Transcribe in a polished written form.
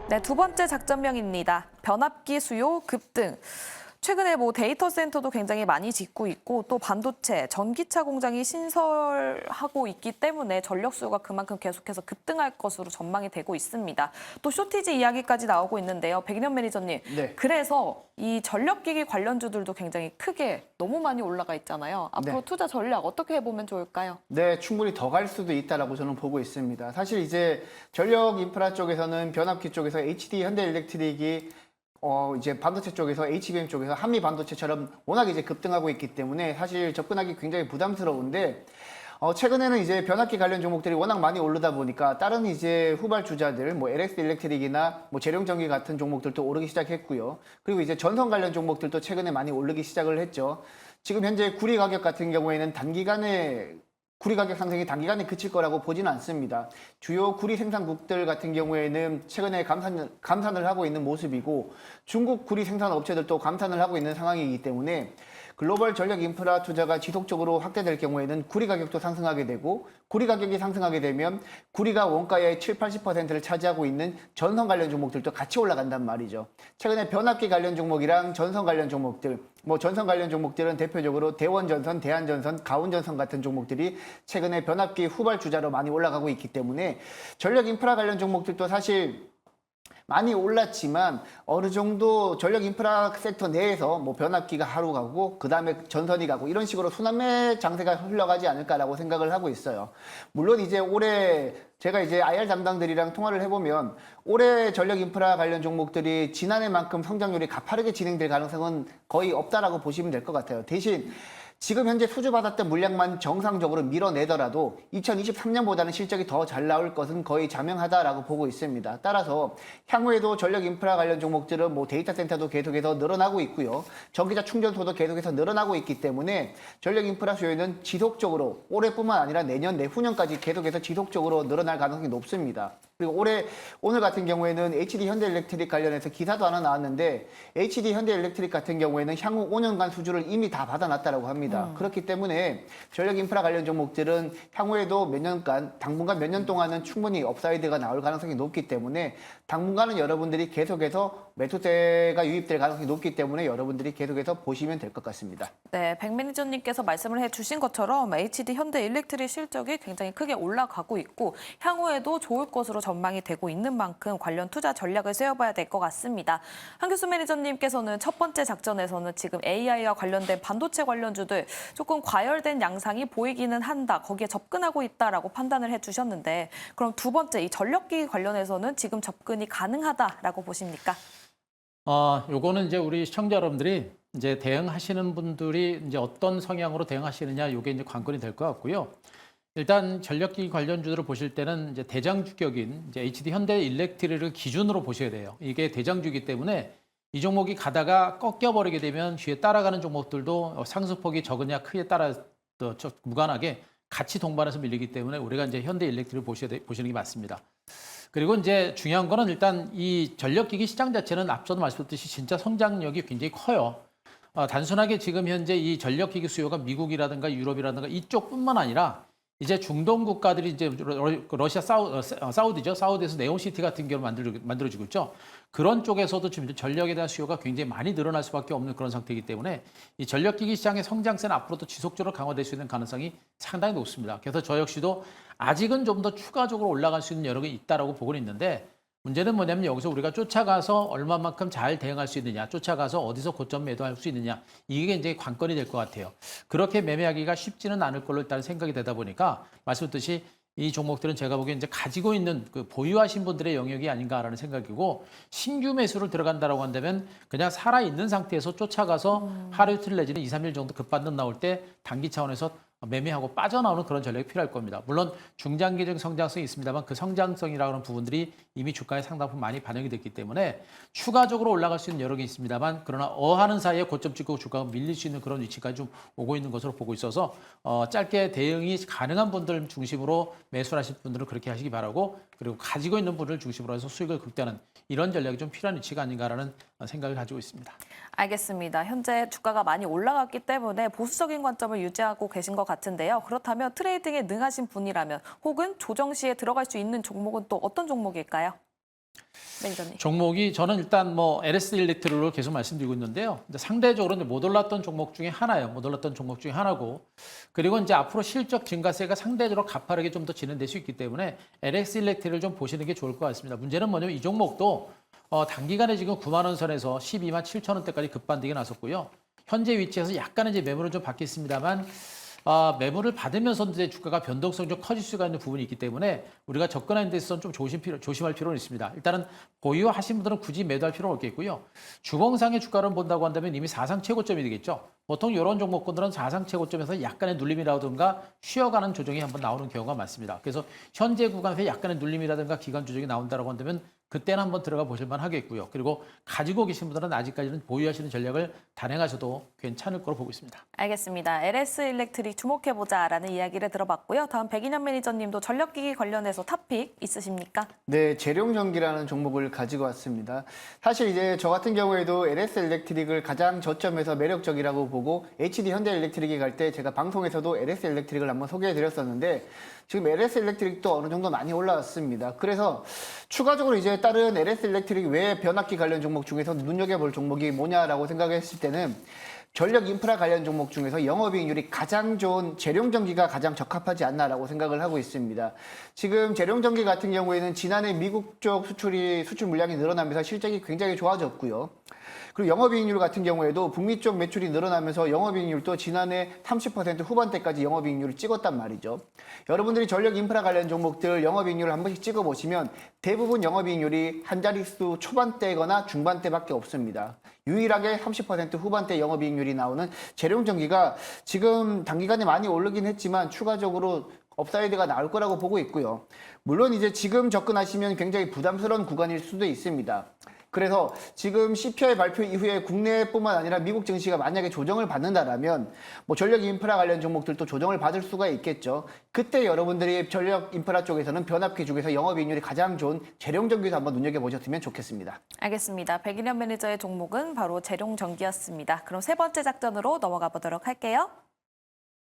네, 두 번째 작전명입니다. 변압기 수요 급등. 최근에 데이터 센터도 굉장히 많이 짓고 있고 또 반도체, 전기차 공장이 신설하고 있기 때문에 전력 수요가 그만큼 계속해서 급등할 것으로 전망이 되고 있습니다. 또 쇼티지 이야기까지 나오고 있는데요. 백인현 매니저님, 네. 그래서 이 전력기기 관련주들도 굉장히 크게 너무 많이 올라가 있잖아요. 앞으로 네. 투자 전략 어떻게 해보면 좋을까요? 네, 충분히 더 갈 수도 있다라고 저는 보고 있습니다. 사실 이제 전력 인프라 쪽에서는 변압기 쪽에서 HD 현대일렉트릭이 이제 반도체 쪽에서 HBM 쪽에서 한미 반도체처럼 워낙 이제 급등하고 있기 때문에 사실 접근하기 굉장히 부담스러운데 최근에는 이제 변압기 관련 종목들이 워낙 많이 오르다 보니까 다른 이제 후발주자들 LS 일렉트릭이나 재룡전기 같은 종목들도 오르기 시작했고요. 그리고 이제 전선 관련 종목들도 최근에 많이 오르기 시작을 했죠. 지금 현재 구리 가격 같은 경우에는 구리 가격 상승이 단기간에 그칠 거라고 보지는 않습니다. 주요 구리 생산국들 같은 경우에는 최근에 감산을 하고 있는 모습이고 중국 구리 생산 업체들도 감산을 하고 있는 상황이기 때문에 글로벌 전력 인프라 투자가 지속적으로 확대될 경우에는 구리 가격도 상승하게 되고 구리 가격이 상승하게 되면 구리가 원가의 7, 80%를 차지하고 있는 전선 관련 종목들도 같이 올라간단 말이죠. 최근에 변압기 관련 종목이랑 전선 관련 종목들, 전선 관련 종목들은 대표적으로 대원전선, 대한전선, 가온전선 같은 종목들이 최근에 변압기 후발주자로 많이 올라가고 있기 때문에 전력 인프라 관련 종목들도 사실 많이 올랐지만 어느 정도 전력 인프라 섹터 내에서 변압기가 하루 가고 그 다음에 전선이 가고 이런 식으로 순환매 장세가 흘러가지 않을까라고 생각을 하고 있어요. 물론 이제 올해 제가 이제 IR 담당들이랑 통화를 해보면 올해 전력 인프라 관련 종목들이 지난해만큼 성장률이 가파르게 진행될 가능성은 거의 없다라고 보시면 될 것 같아요. 대신 지금 현재 수주받았던 물량만 정상적으로 밀어내더라도 2023년보다는 실적이 더 잘 나올 것은 거의 자명하다라고 보고 있습니다. 따라서 향후에도 전력 인프라 관련 종목들은 데이터 센터도 계속해서 늘어나고 있고요. 전기차 충전소도 계속해서 늘어나고 있기 때문에 전력 인프라 수요는 지속적으로 올해뿐만 아니라 내년, 내후년까지 계속해서 지속적으로 늘어날 가능성이 높습니다. 그리고 오늘 같은 경우에는 HD 현대일렉트릭 관련해서 기사도 하나 나왔는데 HD 현대일렉트릭 같은 경우에는 향후 5년간 수주를 이미 다 받아놨다고 합니다. 그렇기 때문에 전력 인프라 관련 종목들은 향후에도 당분간 몇 년 동안은 충분히 업사이드가 나올 가능성이 높기 때문에 당분간은 여러분들이 계속해서 매수세가 유입될 가능성이 높기 때문에 여러분들이 계속해서 보시면 될 것 같습니다. 네, 백 매니저님께서 말씀을 해주신 것처럼 HD 현대일렉트릭 실적이 굉장히 크게 올라가고 있고 향후에도 좋을 것으로 전망이 되고 있는 만큼 관련 투자 전략을 세워봐야 될 것 같습니다. 한교수 매니저님께서는 첫 번째 작전에서는 지금 AI와 관련된 반도체 관련주들 조금 과열된 양상이 보이기는 한다. 거기에 접근하고 있다라고 판단을 해주셨는데 그럼 두 번째 이 전력기기 관련해서는 지금 접근이 가능하다라고 보십니까? 요거는 이제 우리 시청자 여러분들이 이제 대응하시는 분들이 이제 어떤 성향으로 대응하시느냐 요게 이제 관건이 될 것 같고요. 일단 전력기기 관련주들을 보실 때는 이제 대장주격인 이제 HD 현대일렉트릭을 기준으로 보셔야 돼요. 이게 대장주이기 때문에 이 종목이 가다가 꺾여버리게 되면 뒤에 따라가는 종목들도 상승폭이 적으냐 크게 따라 무관하게 같이 동반해서 밀리기 때문에 우리가 이제 현대일렉트릭을 보시는 게 맞습니다. 그리고 이제 중요한 거는 일단 이 전력기기 시장 자체는 앞서도 말씀드렸듯이 진짜 성장력이 굉장히 커요. 단순하게 지금 현재 이 전력기기 수요가 미국이라든가 유럽이라든가 이쪽뿐만 아니라 이제 중동 국가들이 이제 러시아 사우디죠. 사우디에서 네온시티 같은 경우를 만들어지고 있죠. 그런 쪽에서도 지금 전력에 대한 수요가 굉장히 많이 늘어날 수밖에 없는 그런 상태이기 때문에 이 전력기기 시장의 성장세는 앞으로도 지속적으로 강화될 수 있는 가능성이 상당히 높습니다. 그래서 저 역시도 아직은 좀 더 추가적으로 올라갈 수 있는 여력이 있다라고 보고는 있는데 문제는 뭐냐면 여기서 우리가 쫓아가서 얼마만큼 잘 대응할 수 있느냐, 쫓아가서 어디서 고점 매도할 수 있느냐, 이게 이제 관건이 될 것 같아요. 그렇게 매매하기가 쉽지는 않을 걸로 일단 생각이 되다 보니까 말씀드렸듯이 이 종목들은 제가 보기엔 이제 가지고 있는 그 보유하신 분들의 영역이 아닌가라는 생각이고 신규 매수를 들어간다라고 한다면 그냥 살아있는 상태에서 쫓아가서 하루 이틀 내지는 2, 3일 정도 급반등 나올 때 단기 차원에서 매매하고 빠져나오는 그런 전략이 필요할 겁니다. 물론 중장기적 성장성이 있습니다만 그 성장성이라는 부분들이 이미 주가에 상당히 많이 반영이 됐기 때문에 추가적으로 올라갈 수 있는 여력이 있습니다만 그러나 어하는 사이에 고점 찍고 주가가 밀릴 수 있는 그런 위치까지 좀 오고 있는 것으로 보고 있어서 짧게 대응이 가능한 분들 중심으로 매수를 하실 분들은 그렇게 하시기 바라고 그리고 가지고 있는 분을 중심으로 해서 수익을 극대화하는 이런 전략이 좀 필요한 위치가 아닌가라는 생각을 가지고 있습니다. 알겠습니다. 현재 주가가 많이 올라갔기 때문에 보수적인 관점을 유지하고 계신 것 같습니다. 같은데요. 그렇다면 트레이딩에 능하신 분이라면 혹은 조정 시에 들어갈 수 있는 종목은 또 어떤 종목일까요? 매니저님. 종목이 저는 일단 뭐 LS 일렉트릭을 계속 말씀드리고 있는데요. 이제 상대적으로 이제 못 올랐던 종목 중에 하나예요. 못 올랐던 종목 중에 하나고. 그리고 이제 앞으로 실적 증가세가 상대적으로 가파르게 좀 더 진행될 수 있기 때문에 LS 일렉트릭을 좀 보시는 게 좋을 것 같습니다. 문제는 뭐냐면 이 종목도 단기간에 지금 9만 원 선에서 12만 7천 원대까지 급반등이 났었고요. 현재 위치에서 약간의 이제 매물은 좀 받겠습니다만 매물을 받으면서 이제 주가가 변동성이 좀 커질 수가 있는 부분이 있기 때문에 우리가 접근하는 데 있어서는 좀 조심할 필요는 있습니다. 일단은 보유하신 분들은 굳이 매도할 필요는 없겠고요. 주봉상의 주가를 본다고 한다면 이미 사상 최고점이 되겠죠. 보통 이런 종목군들은 사상 최고점에서 약간의 눌림이라든가 쉬어가는 조정이 한번 나오는 경우가 많습니다. 그래서 현재 구간에서 약간의 눌림이라든가 기간 조정이 나온다고 한다면 그때는 한번 들어가 보실 만 하겠고요. 그리고 가지고 계신 분들은 아직까지는 보유하시는 전략을 단행하셔도 괜찮을 거로 보고 있습니다. 알겠습니다. LS 일렉트릭 주목해보자라는 이야기를 들어봤고요. 다음 백인현 매니저님도 전력기기 관련해서 탑픽 있으십니까? 네, 재룡전기라는 종목을 가지고 왔습니다. 사실 이제 저 같은 경우에도 LS 일렉트릭을 가장 저점에서 매력적이라고 보고 HD 현대일렉트릭이 갈 때 제가 방송에서도 LS 일렉트릭을 한번 소개해드렸었는데 지금 LS 일렉트릭도 어느 정도 많이 올라왔습니다. 그래서 추가적으로 이제 다른 LS 일렉트릭 외 변압기 관련 종목 중에서 눈여겨볼 종목이 뭐냐라고 생각했을 때는 전력 인프라 관련 종목 중에서 영업이익률이 가장 좋은 재룡전기가 가장 적합하지 않나라고 생각을 하고 있습니다. 지금 재룡전기 같은 경우에는 지난해 미국 쪽 수출 물량이 늘어나면서 실적이 굉장히 좋아졌고요. 그리고 영업이익률 같은 경우에도 북미 쪽 매출이 늘어나면서 영업이익률도 지난해 30% 후반대까지 영업이익률을 찍었단 말이죠. 여러분들이 전력 인프라 관련 종목들 영업이익률을 한 번씩 찍어보시면 대부분 영업이익률이 한 자릿수 초반대거나 중반대밖에 없습니다. 유일하게 30% 후반대 영업이익률이 나오는 재룡전기가 지금 단기간에 많이 오르긴 했지만 추가적으로 업사이드가 나올 거라고 보고 있고요. 물론 이제 지금 접근하시면 굉장히 부담스러운 구간일 수도 있습니다. 그래서 지금 CPI 발표 이후에 국내뿐만 아니라 미국 증시가 만약에 조정을 받는다라면 뭐 전력 인프라 관련 종목들도 조정을 받을 수가 있겠죠. 그때 여러분들이 전력 인프라 쪽에서는 변압기 중에서 영업이익률이 가장 좋은 재룡전기도 한번 눈여겨보셨으면 좋겠습니다. 알겠습니다. 백인현 매니저의 종목은 바로 재룡전기였습니다. 그럼 세 번째 작전으로 넘어가 보도록 할게요.